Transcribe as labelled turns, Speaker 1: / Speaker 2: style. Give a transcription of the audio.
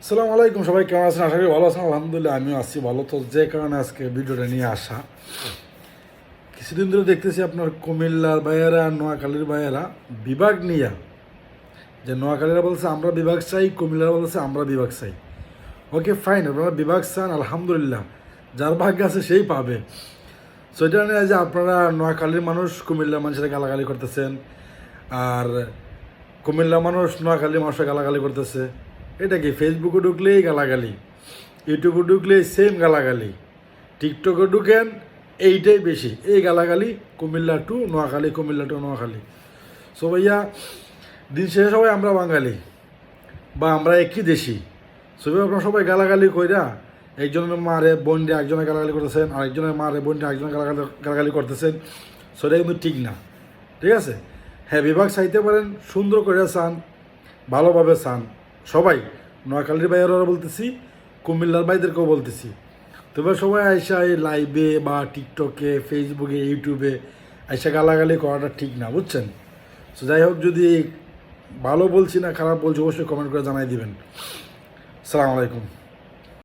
Speaker 1: আসসালামু আলাইকুম, সবাই কেমন আছেন? আশা করি ভালো আছেন। আলহামদুলিল্লাহ আমিও আছি ভালো। তো যে কারণে আজকে ভিডিওটা নিয়ে আসা, কিছুদিন ধরে দেখতেছি আপনার কুমিল্লার ভাইয়েরা আর নোয়াখালীর ভাইয়েরা বিভাগ নিয়ে, যে নোয়াখালীরা বলছে আমরা বিভাগ চাই, কুমিল্লারা বলছে আমরা বিভাগ চাই। ওকে ফাইন, আপনারা বিভাগ চান, আলহামদুলিল্লাহ, যার ভাগ্য আছে সেই পাবে। সো এটা নিয়ে যে আপনারা নোয়াখালীর মানুষ কুমিল্লার মানুষেরা গালাগালি করতেছেন, আর কুমিল্লার মানুষ নোয়াখালীর মানুষের গালাগালি করতেছে। এটা কি ফেসবুকে ঢুকলেই গালাগালি, ইউটিউবে ঢুকলেই সেম গালাগালি, টিকটকে ঢুকেন এইটাই বেশি, এই গালাগালি Comilla to Noakhali, Comilla to Noakhali. So ভাইয়া, দিন শেষে সবাই আমরা বাঙালি বা আমরা একই দেশি। সবাই আপনারা সবাই গালাগালি কইরা একজনের মারে বোনরে একজনের গালাগালি করতেছেন, আরেকজনের মারে বোনরে একজনের গালাগালি করতেছেন। সো এটা কিন্তু ঠিক না, ঠিক আছে? হ্যাঁ, বিভাগ চাইতে পারেন, সুন্দর করে চান, ভালোভাবে চান সবাই। নোয়াখালীর ভাইয়েরা বলতেছি, কুমিল্লার ভাইদেরকেও বলতেছি। তবে সবাই আইসা এই লাইভে বা টিকটকে, ফেসবুকে, ইউটিউবে আইসা গালাগালি করাটা ঠিক না, বুঝছেন? সো যাই হোক, যদি ভালো বলছি না খারাপ বলছি অবশ্যই কমেন্ট করে জানাই দিবেন। আসসালামু আলাইকুম।